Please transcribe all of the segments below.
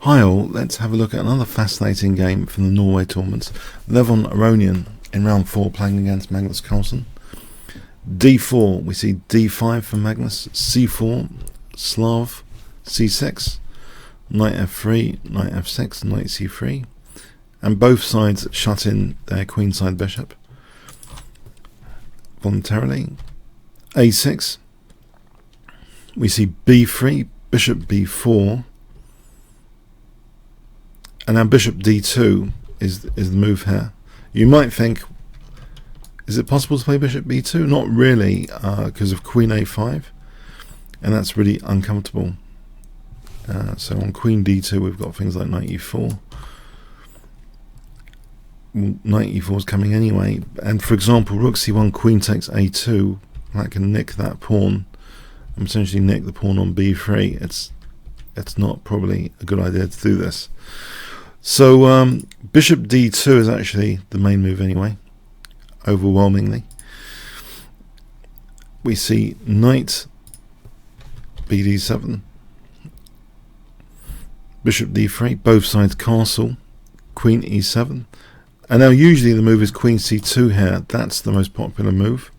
Hi all, let's have a look at another fascinating game from the Norway tournaments. Levon Aronian in round 4 playing against Magnus Carlsen. D4, we see D5 from Magnus, C4, Slav, C6, knight F3, knight F6, knight C3, and both sides shut in their queenside bishop voluntarily. A6, we see B3, bishop B4, and now bishop D2 is the move here. You might think, is it possible to play bishop B2? Not really, because of queen A5, and that's really uncomfortable. So on queen D2 we've got things like knight E4. Knight E4 is coming anyway, and for example rook C1, queen takes A2, that can nick that pawn and potentially nick the pawn on B3. It's not probably a good idea to do this. So bishop D2 is actually the main move anyway, overwhelmingly. We see knight BD7, bishop D3, both sides castle, queen E7, and now usually the move is queen C2 here. That's the most popular move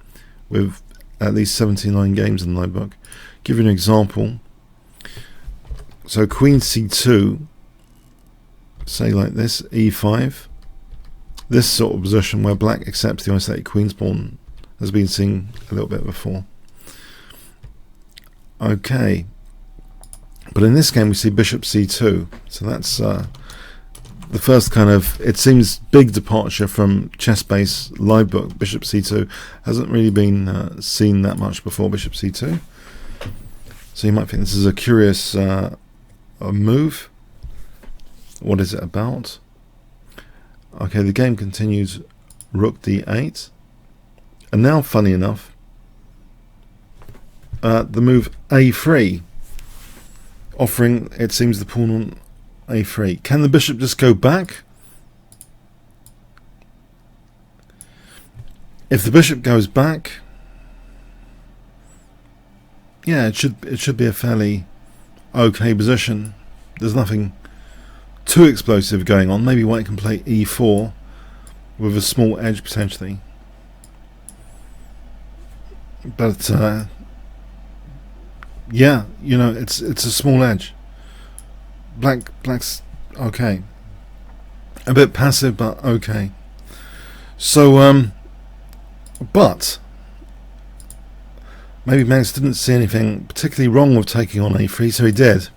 with at least 79 games in my book. Give you an example. So queen C2, say like this, E5, this sort of position where black accepts the isolated queen's pawn has been seen a little bit before. Okay, but in this game we see bishop C2, so that's the first kind of, it seems, big departure from chess-based live book. Bishop C2 hasn't really been seen that much before, bishop C2. So you might think this is a curious move. What is it about? Okay, the game continues, rook D8. And now, funny enough, the move A3, offering, it seems, the pawn on A3. Can the bishop just go back? If the bishop goes back, yeah, it should be a fairly okay position. There's nothing too explosive going on. Maybe white can play E4 with a small edge potentially, but yeah, you know, it's a small edge. Black's okay, a bit passive, but okay. So but maybe Magnus didn't see anything particularly wrong with taking on A3, so he did.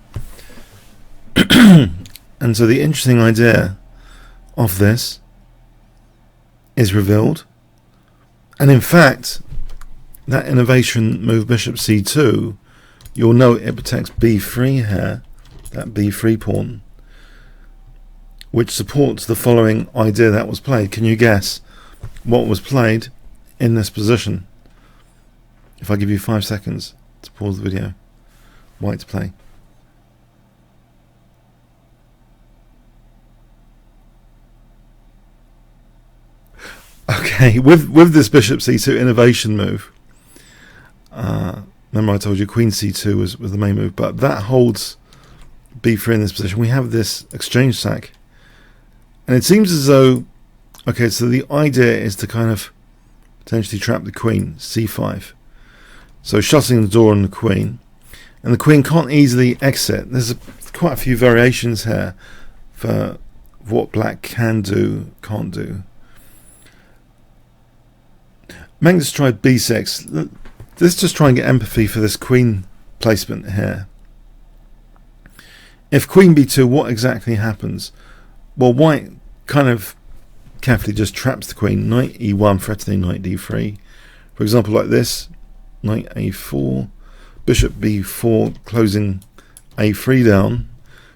And so the interesting idea of this is revealed, and in fact that innovation move bishop C2, you'll note it protects B3 here, that B3 pawn, which supports the following idea that was played. Can you guess what was played in this position? If I give you 5 seconds to pause the video, white to play. Okay, with this bishop C2 innovation move, remember I told you queen C2 was the main move, but that holds B3 in this position. We have this exchange sack, and it seems as though, okay, so the idea is to kind of potentially trap the queen, C5. So shutting the door on the queen, and the queen can't easily exit. There's quite a few variations here for what black can do, can't do. Magnus tried B6. Let's just try and get empathy for this queen placement here. If queen B2, what exactly happens? Well, white kind of carefully just traps the queen. Knight E1 threatening knight D3. For example, like this. Knight A4. Bishop B4 closing A3 down,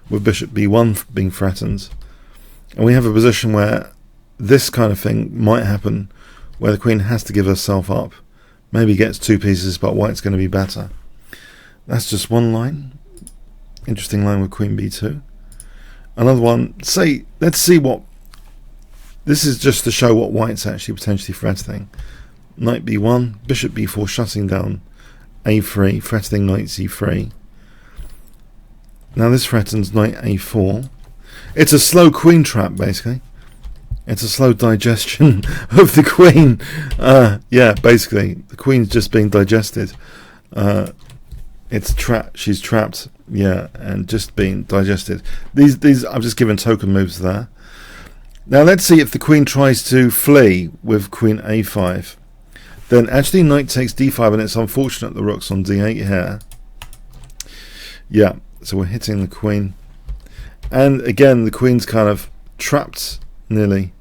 with bishop B1 being threatened. And we have a position where this kind of thing might happen, where the queen has to give herself up, maybe gets 2 pieces, but white's going to be better. That's just one line. Interesting line with queen B2. Another one, let's see what, this is just to show what white's actually potentially threatening. Knight B1, bishop B4 shutting down A3, threatening knight C3. Now this threatens knight a4. It's a slow queen trap, basically. It's a slow digestion of the queen. Yeah, basically, the queen's just being digested. It's trapped. She's trapped. Yeah, and just being digested. These I've just given token moves there. Now let's see if the queen tries to flee with queen a5. Then actually knight takes d5, and it's unfortunate the rook's on d8 here. Yeah, so we're hitting the queen. And again, the queen's kind of trapped nearly.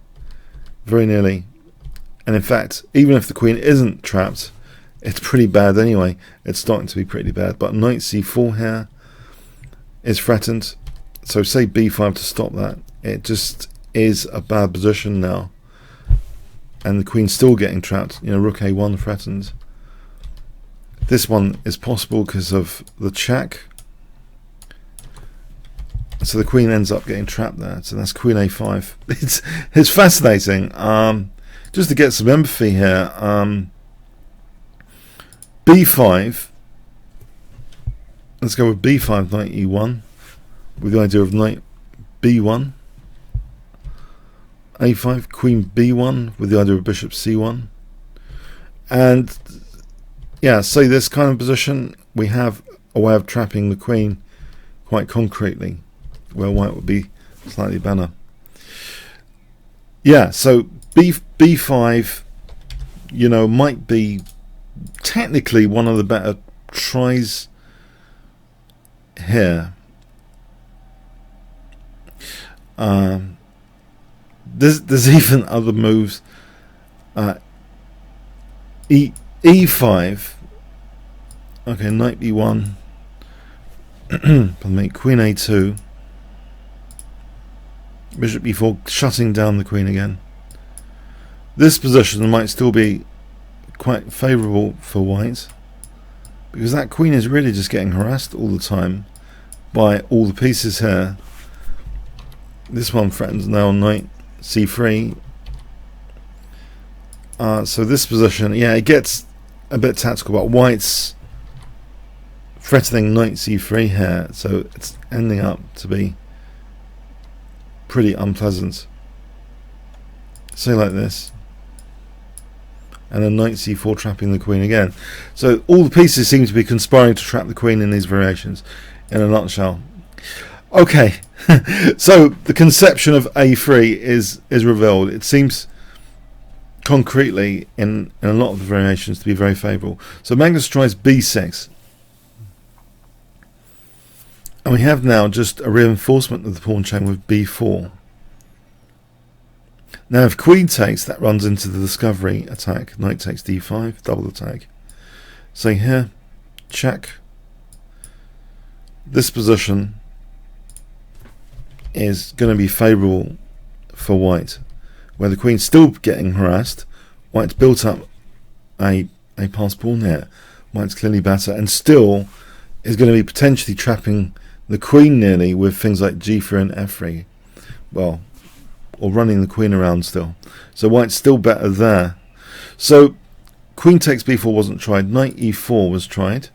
Very nearly. And in fact, even if the queen isn't trapped, it's pretty bad anyway. It's starting to be pretty bad. But knight c4 here is threatened. So say b5 to stop that. It just is a bad position now. And the queen's still getting trapped. You know, rook a1 threatened. This one is possible because of the check. So the queen ends up getting trapped there. So that's queen a5. It's fascinating. Just to get some empathy here. b5. Let's go with b5, knight e1. With the idea of knight b1. a5, queen b1. With the idea of bishop c1. And yeah, say this kind of position, we have a way of trapping the queen quite concretely, where white would be slightly better. Yeah, so b5, you know, might be technically one of the better tries here. There's even other moves. e5. Okay, knight b1. Pardon me, queen a2. Bishop e4, shutting down the queen again. This position might still be quite favourable for white, because that queen is really just getting harassed all the time by all the pieces here. This one threatens now knight c3. So this position, yeah, it gets a bit tactical, but white's threatening knight c3 here, so it's ending up to be pretty unpleasant. Say like this, and then knight c4 trapping the queen again. So all the pieces seem to be conspiring to trap the queen in these variations, in a nutshell. Okay, so the conception of a3 is revealed. It seems concretely in a lot of the variations to be very favourable. So Magnus tries b6. And we have now just a reinforcement of the pawn chain with b4. Now if queen takes, that runs into the discovery attack. Knight takes d5, double attack. So here, check. This position is going to be favourable for white, where the queen's still getting harassed. White's built up a passed pawn here. White's clearly better, and still is going to be potentially trapping the queen nearly with things like g3 and f3. Well, or running the queen around still. So white's still better there. So queen takes b4 wasn't tried. Knight e4 was tried.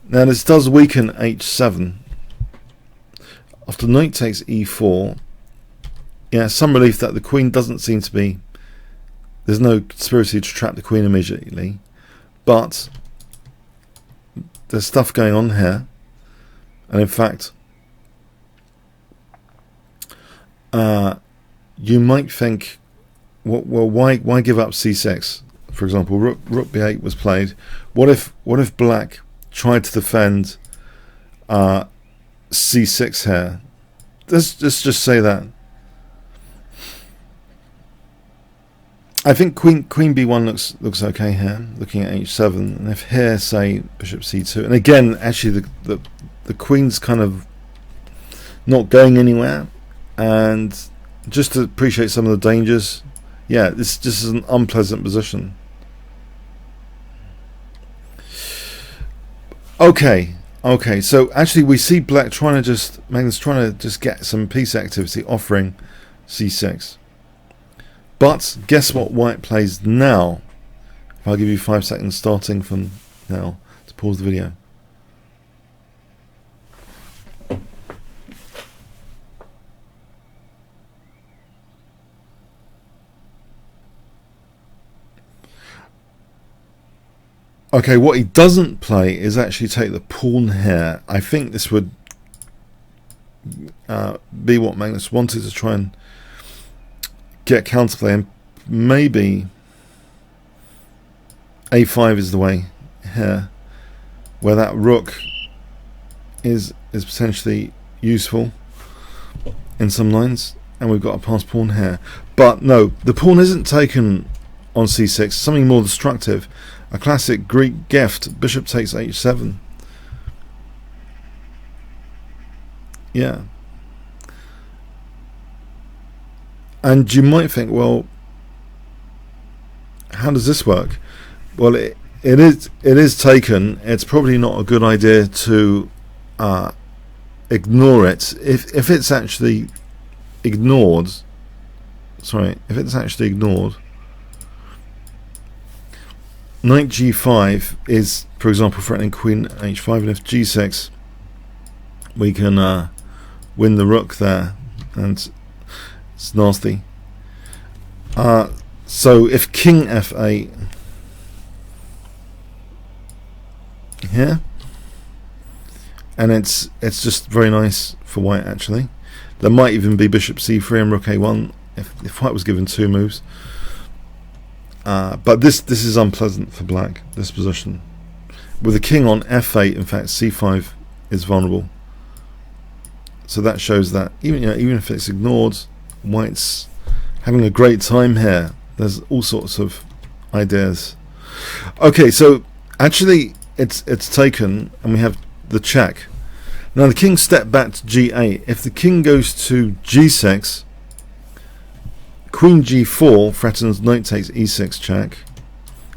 Now this does weaken h7. After knight takes e4, yeah, some relief that the queen doesn't seem to be, there's no conspiracy to trap the queen immediately, but there's stuff going on here. And in fact, you might think, well, why give up c6? For example, rook b8 was played. What if black tried to defend c6 here? Let's just say that. I think queen b1 looks okay here, looking at h7. And if here, say bishop c2, and again, actually the queen's kind of not going anywhere, and just to appreciate some of the dangers, yeah, this just is an unpleasant position. Okay, so actually we see black Magnus trying to just get some piece activity, offering c6. But guess what white plays now? If I'll give you 5 seconds starting from now to pause the video. Okay, what he doesn't play is actually take the pawn here. I think this would be what Magnus wanted, to try and get counterplay, and maybe a5 is the way here, where that rook is potentially useful in some lines, and we've got a passed pawn here. But no, the pawn isn't taken on c6, something more destructive. A classic Greek gift, bishop takes h7. Yeah. And you might think, well, how does this work? Well, it is taken. It's probably not a good idea to ignore it. If it's actually ignored, knight g5 is, for example, threatening queen h5, and if g6, we can win the rook there, and it's nasty. So if king f8 here, and it's just very nice for white actually. There might even be bishop c3 and rook a1 if white was given two moves. But this is unpleasant for black, this position. With the king on f8, in fact, c5 is vulnerable. So that shows that even if it's ignored, white's having a great time here. There's all sorts of ideas. Okay, so actually it's taken, and we have the check. Now the king stepped back to g8. If the king goes to g6, queen g4 threatens knight takes e6 check.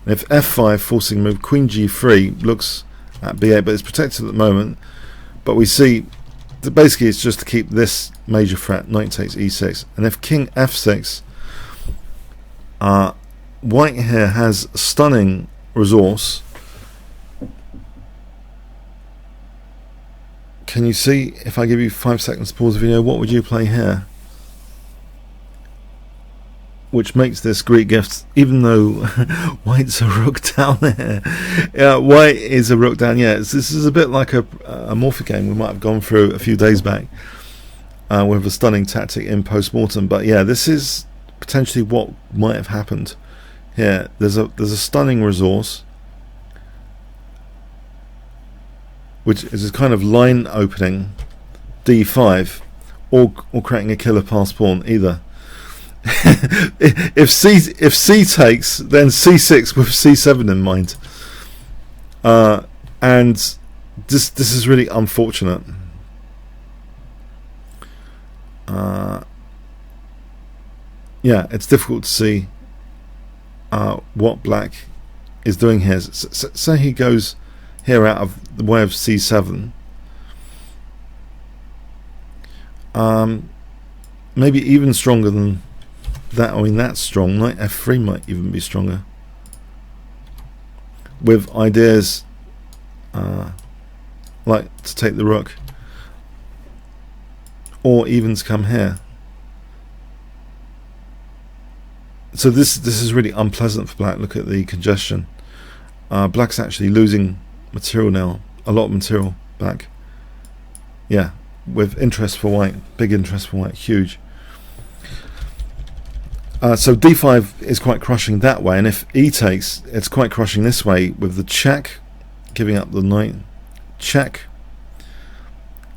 And if f5 forcing move, queen g3 looks at b8, but it's protected at the moment. But we see that basically it's just to keep this major threat, knight takes e6. And if king f6, white here has stunning resource. Can you see, if I give you 5 seconds to pause the video, what would you play here? Which makes this Greek gift, even though white's a rook down there. Yeah, white is a rook down. Yeah, this is a bit like a morphic game we might have gone through a few days back with a stunning tactic in post-mortem. But yeah, this is potentially what might have happened here. There's a stunning resource, which is a kind of line opening, d5, or creating a killer pass pawn, either. if C takes, then c6 with c7 in mind, and this is really unfortunate. Yeah, it's difficult to see what black is doing here. So he goes here out of the way of c7. Maybe even stronger than that. I mean, that's strong. Knight f3 might even be stronger, with ideas like to take the rook, or even to come here. So this is really unpleasant for black. Look at the congestion. Black's actually losing material now, a lot of material back. Yeah, with interest for white, big interest for white, huge. So d5 is quite crushing that way, and if e takes, it's quite crushing this way, with the check, giving up the knight, check.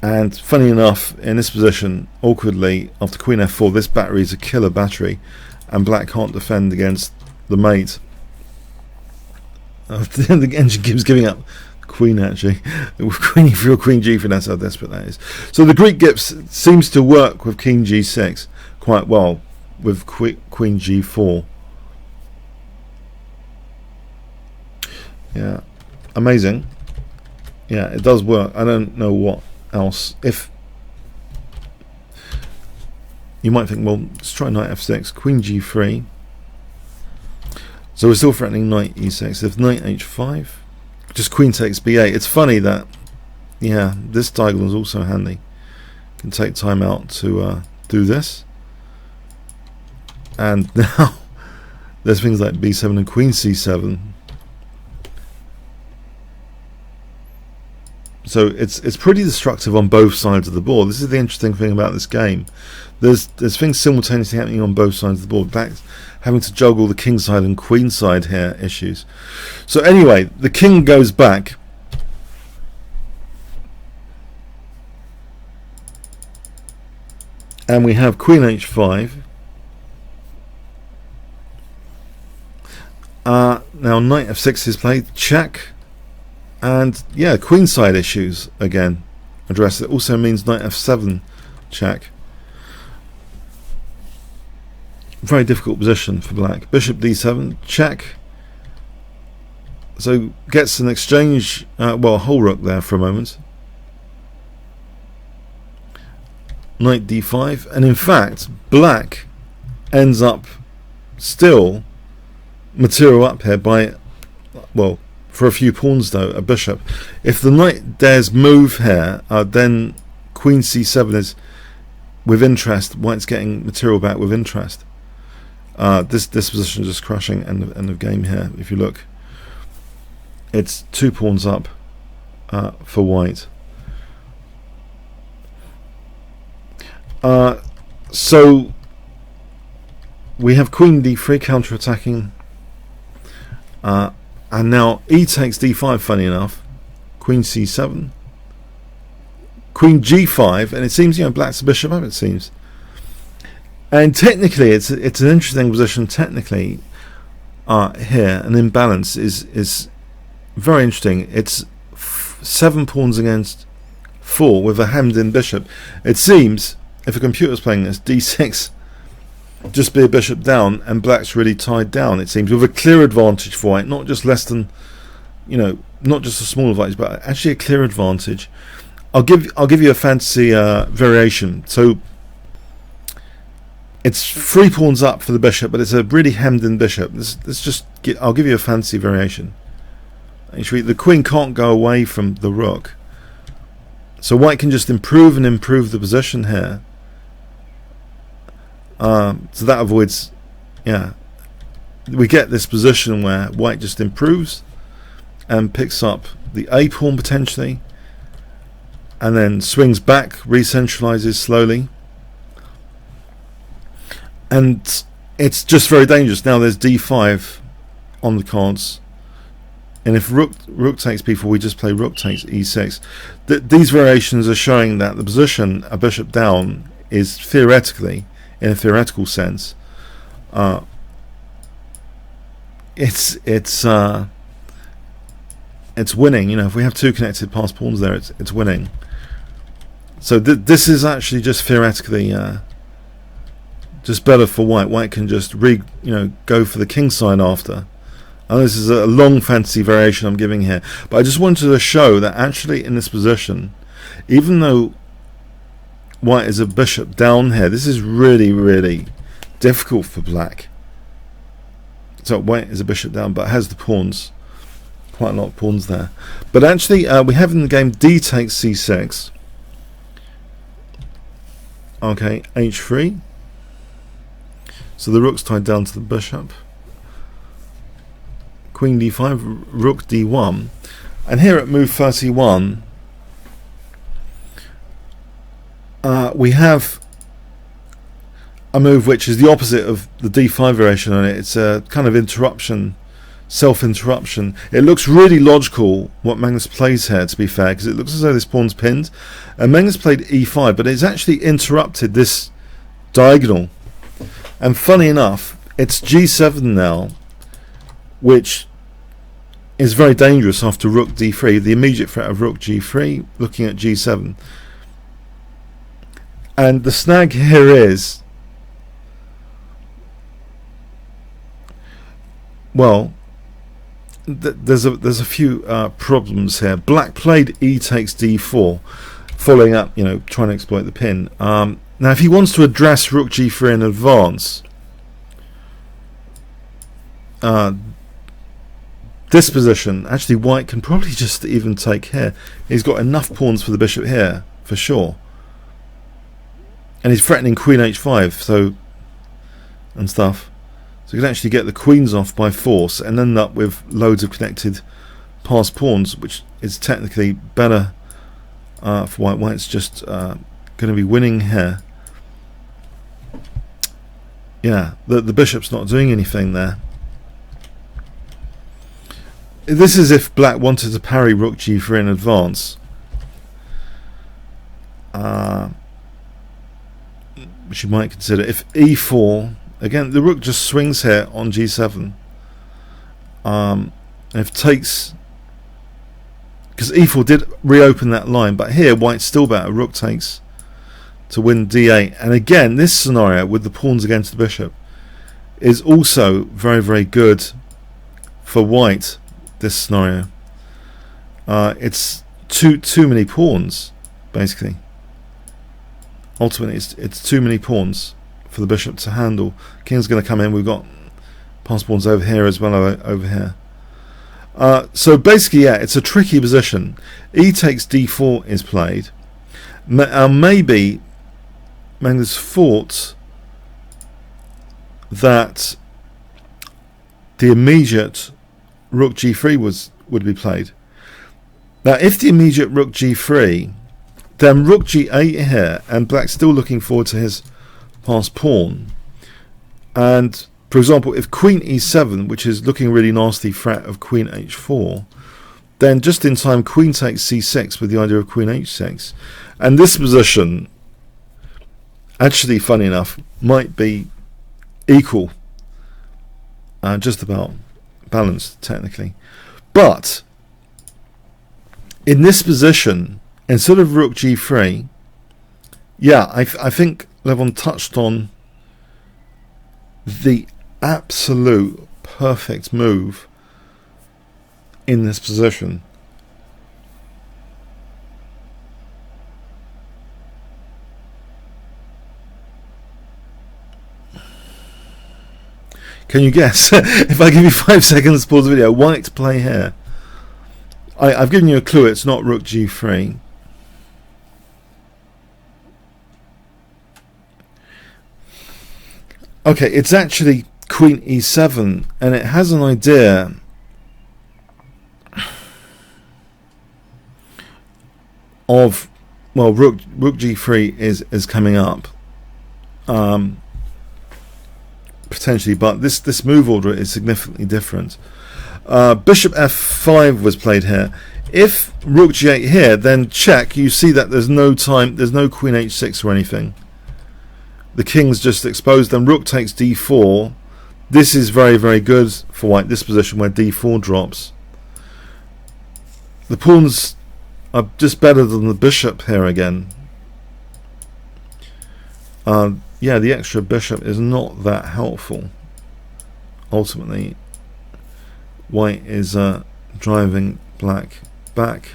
And funny enough, in this position, awkwardly, after queen f4, this battery is a killer battery, and black can't defend against the mate. Again, she keeps giving up queen, actually. Queen e3 or queen g3, that's how desperate that is. So the Greek gift seems to work with king g6 quite well, with queen g4. Yeah, amazing. Yeah, it does work. I don't know what else. If you might think, well, let's try knight f6, queen g3. So we're still threatening knight e6. If knight h5, just queen takes b8. It's funny that, yeah, this diagonal is also handy. Can take time out to do this. And now there's things like b7 and queen c7. So it's pretty destructive on both sides of the board. This is the interesting thing about this game. There's things simultaneously happening on both sides of the board. Black's having to juggle the king side and queen side here issues. So anyway, the king goes back. And we have queen h5. Now knight f6 is played, check. And yeah, queenside issues again addressed. It also means knight f7 check. Very difficult position for black. Bishop d7 check. So gets an exchange, well, a whole rook there for a moment. Knight d5, and in fact black ends up still material up here by, well, for a few pawns though, a bishop. If the knight dares move here, then queen c7 is with interest. White's getting material back with interest. This position is just crushing. End of game here. If you look, it's 2 pawns up for white. So we have queen d3 counter-attacking. And now e takes d5, funny enough. Queen c7. Queen g5, and it seems, you know, black's a bishop up, it seems. And technically, it's an interesting position. Technically, here, an imbalance is very interesting. It's 7 pawns against 4 with a hemmed-in bishop. It seems, if a computer's playing this, d6 just be a bishop down, and black's really tied down, it seems, with a clear advantage for white, not just less than, you know, not just a small advantage, but actually a clear advantage. I'll give you a fantasy variation. So it's 3 pawns up for the bishop, but it's a really hemmed-in bishop. I'll give you a fantasy variation. Actually, the queen can't go away from the rook, so white can just improve the position here. So that avoids, yeah, we get this position where white just improves and picks up the a pawn potentially, and then swings back, re-centralizes slowly, and it's just very dangerous. Now there's d5 on the cards, and if rook takes b4, we just play rook takes e6. These variations are showing that the position, a bishop down, is theoretically, in a theoretical sense, it's winning. You know, if we have 2 connected passed pawns there, it's winning. So this is actually just theoretically just better for white. White can just go for the king side after. And this is a long fantasy variation I'm giving here, but I just wanted to show that actually in this position, even though white is a bishop down here, this is really, really difficult for black. So white is a bishop down, but has the pawns, quite a lot of pawns there. But actually, we have in the game d takes c6. Okay, h3. So the rook's tied down to the bishop. Queen d5, rook d1. And here at move 31, we have a move which is the opposite of the d5 variation on it. It's a kind of interruption, self-interruption. It looks really logical what Magnus plays here, to be fair, because it looks as though this pawn's pinned, and Magnus played e5, but it's actually interrupted this diagonal. And funny enough, it's g7 now, which is very dangerous after rook d3, the immediate threat of rook g3, looking at g7. And the snag here is, well, there's a few problems here. Black played e takes d4, following up, trying to exploit the pin. Now, if he wants to address rook g3 in advance, this position, actually white can probably just even take here. He's got enough pawns for the bishop here, for sure. And he's threatening queen h5, and stuff. So you can actually get the queens off by force and end up with loads of connected passed pawns, which is technically better for white. White's just going to be winning here. Yeah, the bishop's not doing anything there. This is if black wanted to parry rook g3 in advance. Which you might consider. If e4, again, the rook just swings here on g7. If takes, because e4 did reopen that line, but here white's still better. Rook takes to win d8, and again this scenario with the pawns against the bishop is also very, very good for white. This scenario, it's too many pawns, basically. Ultimately, it's too many pawns for the bishop to handle. King's going to come in. We've got pass pawns over here as well, over here. So basically, yeah, it's a tricky position. E takes d4 is played. Maybe Magnus thought that the immediate rook g3 would be played. Now, if the immediate rook g3, then rook g8 here, and black's still looking forward to his passed pawn. And for example, if queen e7, which is looking really nasty threat of queen h4, then just in time queen takes c6 with the idea of queen h6, and this position, actually, funny enough, might be equal, just about balanced technically. But in this position, instead of rook g3, yeah, I think Levon touched on the absolute perfect move in this position. Can you guess? If I give you 5 seconds to pause the video, white play here. I've given you a clue, it's not rook g3. Okay, it's actually queen e7, and it has an idea of, well, rook g3 is coming up. Potentially, but this move order is significantly different. Bishop f5 was played here. If rook g8 here, then check. You see that there's no time, there's no queen h6 or anything. The king's just exposed. Then rook takes d4. This is very, very good for white. This position where d4 drops. The pawns are just better than the bishop here again. Yeah, the extra bishop is not that helpful. Ultimately, white is driving black back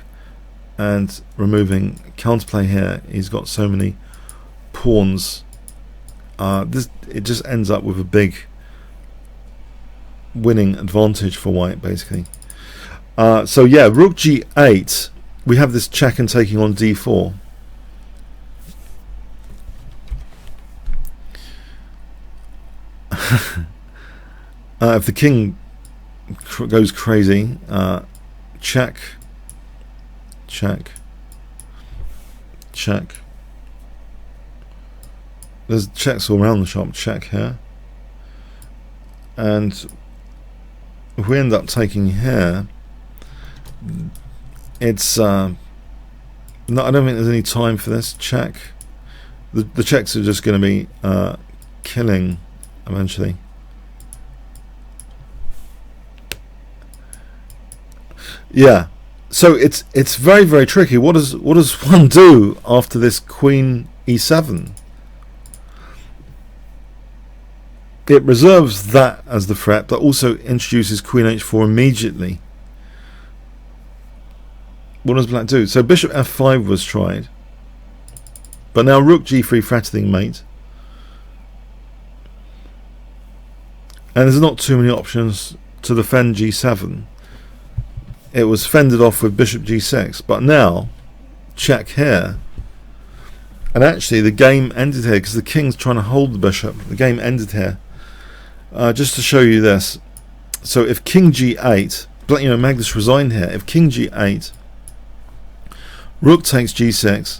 and removing counterplay here. He's got so many pawns. It just ends up with a big winning advantage for white, basically. So yeah, rook g8. We have this check and taking on d4. If the king goes crazy, check, check, check. There's checks all around the shop. Check here, and if we end up taking here, it's no, I don't think there's any time for this. Check. The checks are just going to be killing eventually. Yeah, so it's very, very tricky. What does one do after this queen e7? It reserves that as the threat, but also introduces queen h4 immediately. What does black do? So bishop f5 was tried, but now rook g3 threatening mate. And there's not too many options to defend g7. It was fended off with bishop g6, but now check here. And actually the game ended here because the king's trying to hold the bishop. The game ended here. Just to show you this. So if king g8, Magnus resigned here. If king g8, rook takes g6,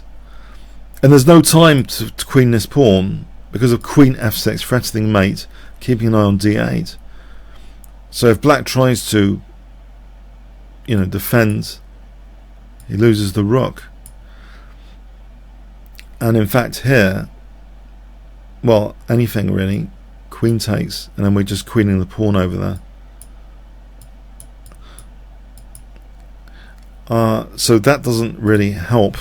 and there's no time to queen this pawn because of queen f6 threatening mate, keeping an eye on d8. So if black tries to, defend, he loses the rook. And in fact here, well, anything really, queen takes, and then we're just queening the pawn over there. So that doesn't really help.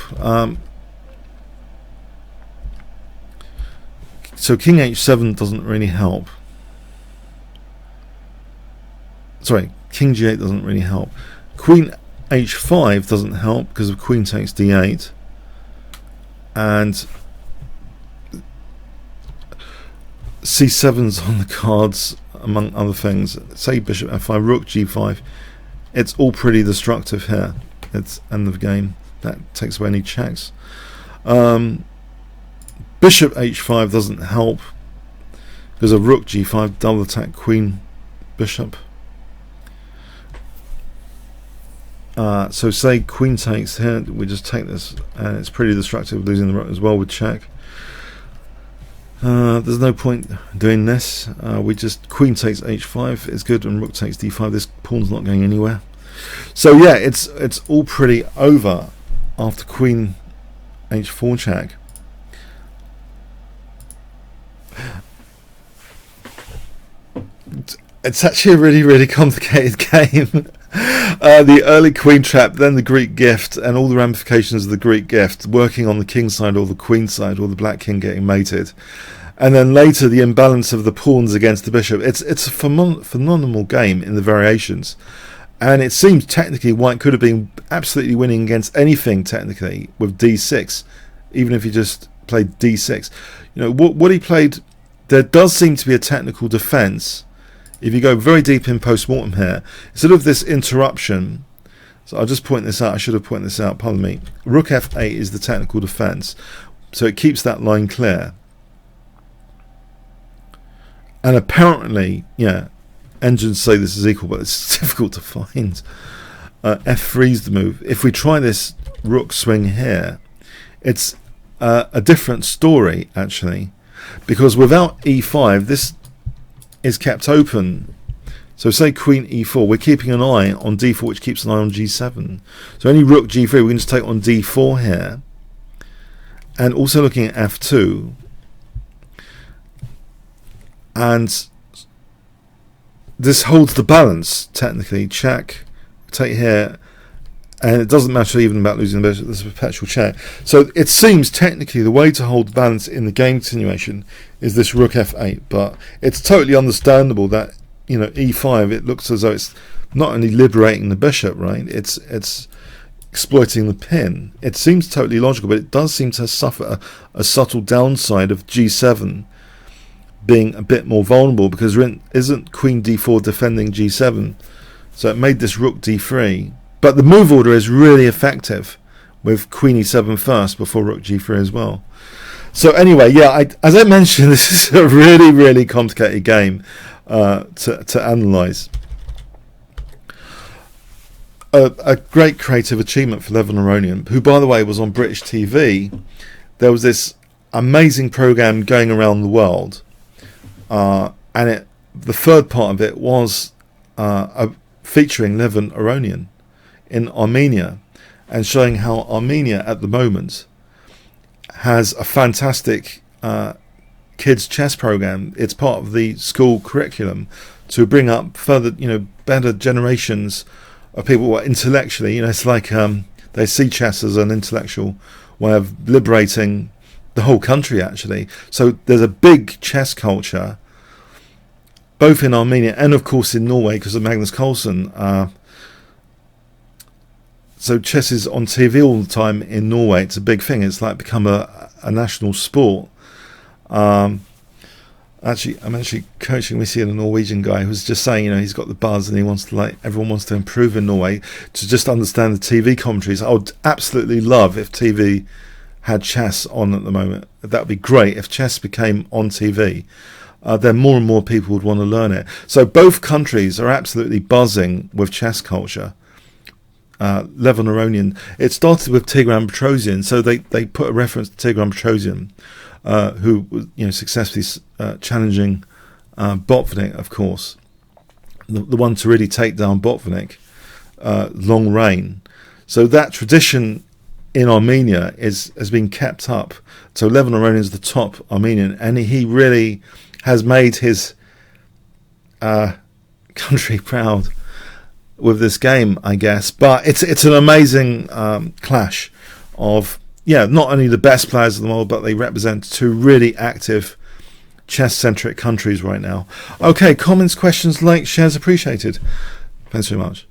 So king h7 doesn't really help. Sorry, king g8 doesn't really help. Queen h5 doesn't help because of queen takes d8. And c7's on the cards, among other things. Say bishop f5, rook g5. It's all pretty destructive here. It's end of game. That takes away any checks. Bishop h5 doesn't help because of rook g5, double attack queen bishop. So say queen takes here, we just take this, and it's pretty destructive, losing the rook as well with check. There's no point doing this. We just queen takes h5 is good, and rook takes d5. This pawn's not going anywhere. So yeah, it's all pretty over after queen h4 check. It's actually a really, really complicated game. The early queen trap, then the Greek gift, and all the ramifications of the Greek gift, working on the king side or the queen side, or the black king getting mated, and then later the imbalance of the pawns against the bishop. It's a phenomenal game in the variations, and it seems technically white could have been absolutely winning against anything technically with d6, even if he just played d6. What he played, there does seem to be a technical defense. If you go very deep in post-mortem here, instead of this interruption, so I'll just point this out, I should have pointed this out, pardon me, rook f8 is the technical defense, so it keeps that line clear. And apparently, engines say this is equal, but it's difficult to find. f3 is the move. If we try this rook swing here, it's a different story, actually, because without e5, this is kept open. So say queen e4, we're keeping an eye on d4, which keeps an eye on g7. So any rook g3, we can just take on d4 here, and also looking at f2, and this holds the balance technically. Check, take here, and it doesn't matter even about losing the bishop. There's a perpetual check. So it seems technically the way to hold balance in the game continuation is this rook f8, but it's totally understandable that e5, it looks as though it's not only liberating the bishop, right, it's exploiting the pin. It seems totally logical, but it does seem to suffer a subtle downside of g7 being a bit more vulnerable, because isn't queen d4 defending g7, so it made this rook d3. But the move order is really effective with queen e7 first before rook g3 as well. So anyway, as I mentioned, this is a really, really complicated game to analyse. A great creative achievement for Levon Aronian, who, by the way, was on British TV. There was this amazing programme going around the world, and the third part of it was featuring Levon Aronian in Armenia, and showing how Armenia at the moment has a fantastic kids chess program. It's part of the school curriculum to bring up further, better generations of people who are intellectually, it's like they see chess as an intellectual way of liberating the whole country, actually. So there's a big chess culture both in Armenia and of course in Norway because of Magnus Carlsen. So chess is on TV all the time in Norway. It's a big thing. It's like become a national sport. I'm actually coaching. We see a Norwegian guy who's just saying, he's got the buzz and he wants to everyone wants to improve in Norway to just understand the TV commentaries. I would absolutely love if TV had chess on at the moment. That would be great if chess became on TV. Then more and more people would want to learn it. So both countries are absolutely buzzing with chess culture. Levon Aronian. It started with Tigran Petrosian, so they put a reference to Tigran Petrosian, who was successfully challenging Botvinnik, of course, the one to really take down Botvinnik, long reign. So that tradition in Armenia has been kept up. So Levon Aronian is the top Armenian, and he really has made his country proud with this game, I guess. But it's an amazing clash of not only the best players of the world, but they represent two really active chess-centric countries right now. Okay, comments, questions, likes, shares appreciated. Thanks very much.